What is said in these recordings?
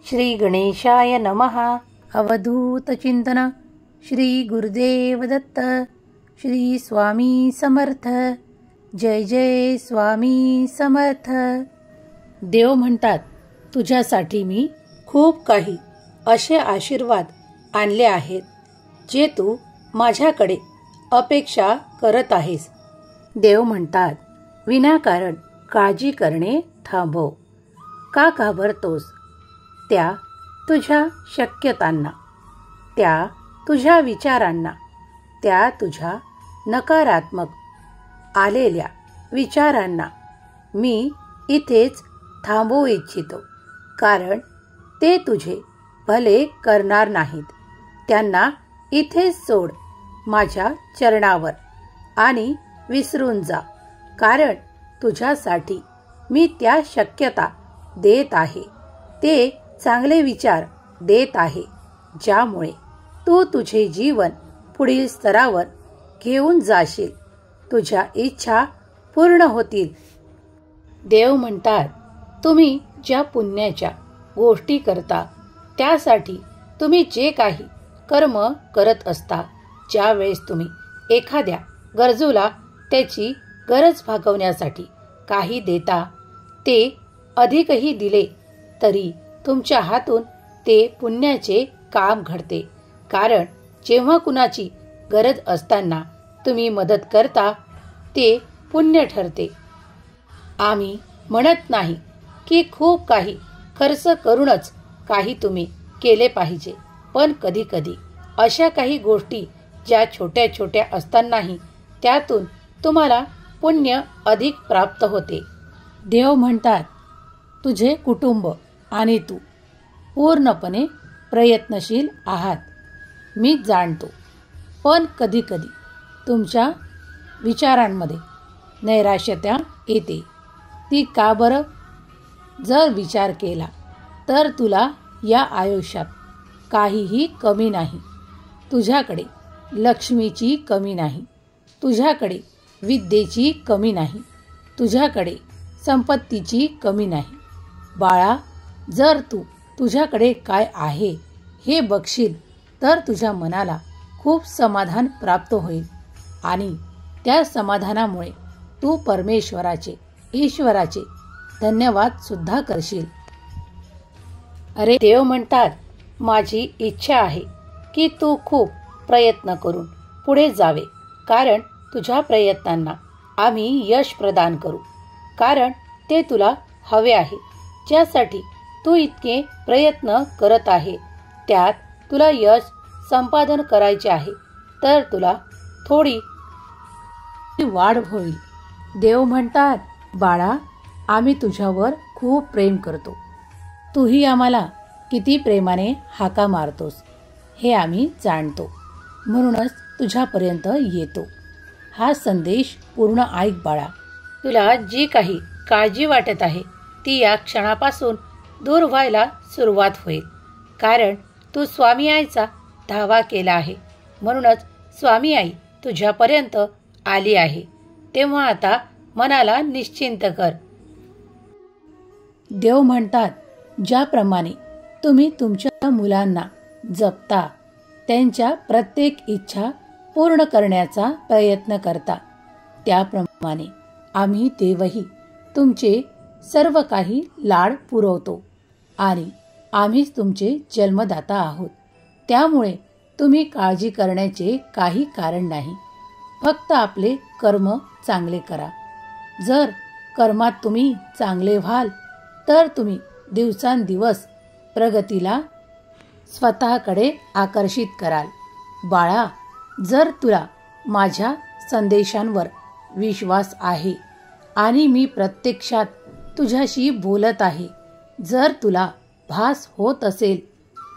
श्री गणेशाय नमः. अवधूत चिंतन. श्री गुरुदेव दत्त. श्री स्वामी समर्थ. जय जय स्वामी समर्थ. देव म्हणतात, तुझ्यासाठी मी खूप काही असे आशीर्वाद आणले आहेत जे तू माझ्याकडे अपेक्षा करत आहेस. देव म्हणतात, विनाकारण काळजी करणे थांबव. का घाबरतोस? त्या तुझ्या शक्यतांना, त्या तुझ्या विचारांना, त्या तुझ्या नकारात्मक आलेल्या विचारांना मी इथेच थांबवू इच्छितो. कारण ते तुझे भले करणार नाहीत. त्यांना इथेच सोड माझ्या चरणावर आणि विसरून जा. कारण तुझ्यासाठी मी त्या शक्यता देत आहे, ते चांगले विचार देत आहे, ज्यामुळे तू तुझे जीवन पुढील स्तरावर घेऊन जाशील. तुझ्या इच्छा पूर्ण होतील. देव म्हणतात, तुम्ही ज्या पुण्याच्या गोष्टी करता त्यासाठी तुम्ही जे काही कर्म करत असता, ज्यावेळेस तुम्ही एखाद्या गरजूला त्याची गरज भागवण्यासाठी काही देता, ते अधिकही दिले तरी तुमच्या हातून ते पुण्याचे काम घडते. कारण जेव्हा कुणाची गरज असताना तुम्ही मदत करता, ते पुण्य ठरते. आम्ही म्हणत नाही की खूप काही खर्च करूनच काही तुम्ही केले पाहिजे, पण कधी कधी अशा काही गोष्टी ज्या छोट्या छोट्या असतानाही त्यातून तुम्हाला पुण्य अधिक प्राप्त होते. देव म्हणतात, तुझे कुटुंब आणि तू पूर्णपणे प्रयत्नशील आहात, मी जाणतो. पण कधी कधी तुमच्या विचारांमध्ये नैराश्यता येते. ती का बरं? जर विचार केला तर तुला या आयुष्यात काहीही कमी नाही. तुझ्याकडे लक्ष्मीची कमी नाही, तुझ्याकडे विद्येची कमी नाही, तुझ्याकडे संपत्तीची कमी नाही. बाळा, जर तू तुझ्याकडे काय आहे हे बघशील तर तुझ्या मनाला खूप समाधान प्राप्त होईल आणि त्या समाधानामुळे तू परमेश्वराचे, ईश्वराचे धन्यवाद सुद्धा करशील. अरे, देव म्हणतात, माझी इच्छा आहे की तू खूप प्रयत्न करून पुढे जावे. कारण तुझ्या प्रयत्नांना आम्ही यश प्रदान करू. कारण ते तुला हवे आहे. ज्यासाठी तू इतके प्रयत्न करत आहे, त्यात तुला यश संपादन करायचे आहे, तर तुला थोडी वाढ होईल. देव म्हणतात, बाळा, आम्ही तुझ्यावर खूप प्रेम करतो. तूही आम्हाला किती प्रेमाने हाका मारतोस हे आम्ही जाणतो. म्हणूनच तुझ्यापर्यंत येतो. हा संदेश पूर्ण ऐक बाळा. तुला जी काही काळजी वाटत आहे ती या क्षणापासून दूर व्हायला सुरुवात होईल. कारण तू स्वामी आईचा धावा केला आहे. म्हणूनच स्वामी आई तुझ्यापर्यंत आली आहे. तेव्हा आता मनाला निश्चिंत कर. देव म्हणतात, ज्याप्रमाणे तुम्ही तुमच्या मुलांना जपता, त्यांच्या प्रत्येक इच्छा पूर्ण करण्याचा प्रयत्न करता, त्याप्रमाणे आम्ही देवही तुमचे सर्व काही लाड पुरवतो आणि आम्हीच तुमचे जन्मदाता आहोत. त्यामुळे तुम्ही काळजी करण्याचे काही कारण नाही. फक्त आपले कर्म चांगले करा. जर कर्मात तुम्ही चांगले व्हाल तर तुम्ही दिवसांदिवस प्रगतीला स्वतःकडे आकर्षित कराल. बाळा, जर तुला माझ्या संदेशांवर विश्वास आहे आणि मी प्रत्यक्षात तुझ्याशी बोलत आहे, जर तुला भास होत असेल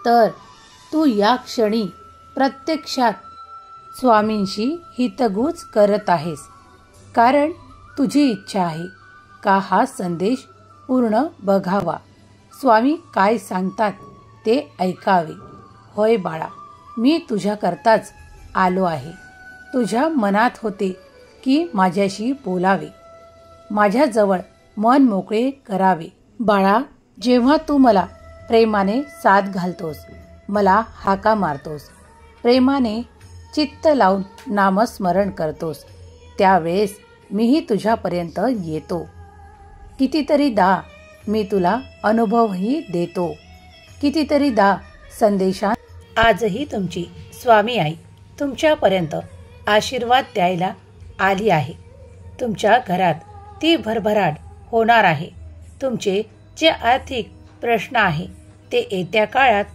तर तू या क्षणी प्रत्यक्षात स्वामींशी हितगुज करत आहेस. कारण तुझी इच्छा आहे का हा संदेश पूर्ण बघावा, स्वामी काय सांगतात ते ऐकावे. होय बाळा, मी तुझ्याकरताच आलो आहे. तुझ्या मनात होते की माझ्याशी बोलावे, माझ्याजवळ मन मोकळे करावे. बाळा, जेव्हा तू मला प्रेमाने साथ घालतोस, मला हाका मारतोस, प्रेमाने चित्त लावून नामस्मरण करतोस, त्यावेळेस मीही तुझ्यापर्यंत येतो. कितीतरीदा मी तुला अनुभवही देतो. कितीतरीदा संदेशात आजही तुमची स्वामी आई तुमच्यापर्यंत आशीर्वाद द्यायला आली आहे. तुमच्या घरात ती भरभराट होणार आहे. तुमचे जे आर्थिक प्रश्न आहे ते येत्या काळात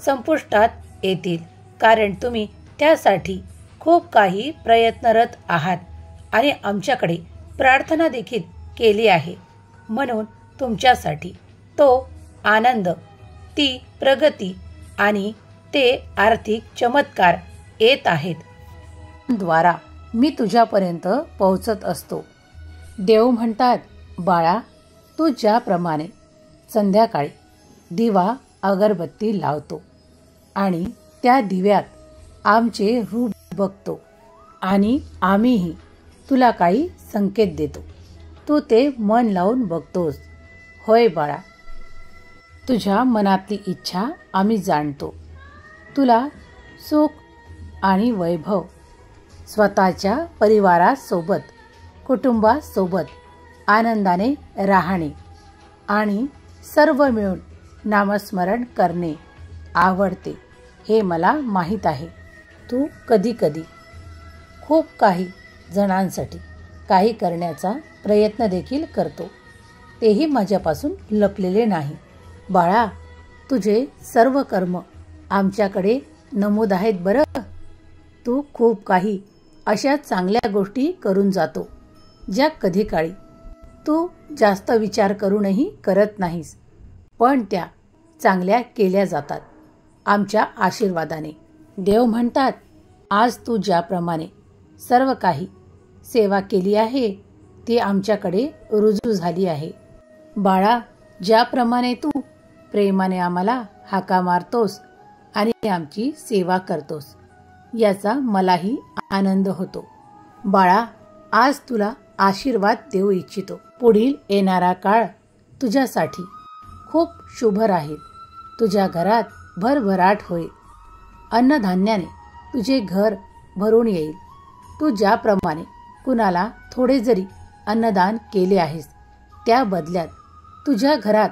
संपुष्टात येतील, कारण तुम्ही त्यासाठी खूप काही प्रयत्नरत आहात आणि आमच्याकडे प्रार्थना देखील केली आहे. म्हणून तुमच्यासाठी तो आनंद, ती प्रगती आणि ते आर्थिक चमत्कार येत आहेत. द्वारा मी तुझ्यापर्यंत पोहोचत असतो. देव म्हणतात, बाळा, तू ज्याप्रमाणे संध्याकाळी दिवा अगरबत्ती लावतो आणि त्या दिव्यात आमचे रूप बघतो आणि आम्हीही तुला काही संकेत देतो, तू ते मन लावून बघतोस. होय बाळा, तुझ्या मनातली इच्छा आम्ही जाणतो. तुला सुख आणि वैभव, स्वतःच्या परिवारासोबत, कुटुंबासोबत आनंदाने राहणे आणि सर्व मिळून नामस्मरण करणे आवडते हे मला माहीत आहे. तू कधी कधी खूप काही जणांसाठी काही करण्याचा प्रयत्न देखील करतो, तेही माझ्यापासून लपलेले नाही. बाळा, तुझे सर्व कर्म आमच्याकडे नमूद आहेत बरं. तू खूप काही अशा चांगल्या गोष्टी करून जातो ज्या कधी काळी तू जास्त विचार करूनही करत नाहीस, पण त्या चांगल्या केल्या जातात आमच्या आशीर्वादाने. देव म्हणतात, आज तू ज्याप्रमाणे सर्व काही सेवा केली आहे ती आमच्याकडे रुजू झाली आहे. बाळा, ज्याप्रमाणे तू प्रेमाने आम्हाला हाका मारतोस आणि आमची सेवा करतोस याचा मलाही आनंद होतो. बाळा, आज तुला आशीर्वाद देऊ इच्छितो. पुढील येणारा काळ तुझ्यासाठी खूप शुभ राहील. तुझ्या घरात भरभराट होईल. अन्नधान्याने तुझे घर भरून येईल. तू ज्याप्रमाणे कुणाला थोडे जरी अन्नदान केले आहेस त्या बदल्यात तुझ्या घरात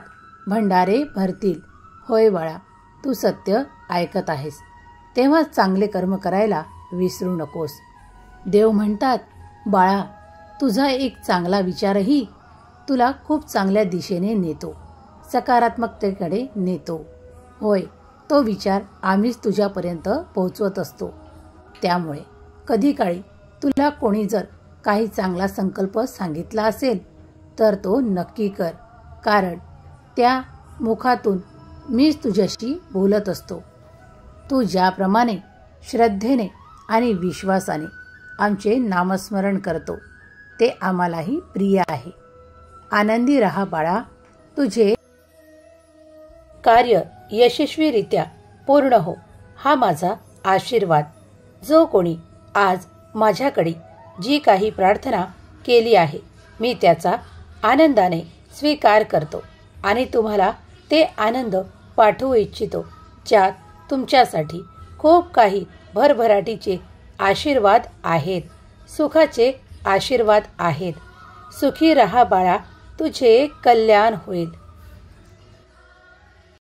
भंडारे भरतील. होय बाळा, तू सत्य ऐकत आहेस, तेव्हा चांगले कर्म करायला विसरू नकोस. देव म्हणतात, बाळा, तुझा एक चांगला विचारही तुला खूप चांगल्या दिशेने नेतो, सकारात्मकतेकडे नेतो. होय, तो विचार आम्हीच तुझ्यापर्यंत पोहोचवत असतो. त्यामुळे कधी काळी तुला कोणी जर काही चांगला संकल्प सांगितला असेल तर तो नक्की कर, कारण त्या मुखातून मीच तुझ्याशी बोलत असतो. तू ज्याप्रमाणे श्रद्धेने आणि विश्वासाने आमचे नामस्मरण करतो ते आम्हालाही प्रिय आहे. आनंदी रहा बाळा. तुझे कार्य यशस्वीरित्या पूर्ण हो हा माझा आशीर्वाद. जो कोणी आज माझ्याकडे जी काही प्रार्थना केली आहे मी त्याचा आनंदाने स्वीकार करतो आणि तुम्हाला ते आनंद पाठवू इच्छितो, ज्यात तुमच्यासाठी खूप काही भरभराटीचे आशीर्वाद आहेत, सुखाचे आशीर्वाद आहेत. सुखी रहा बाळा, तुझे कल्याण होईल.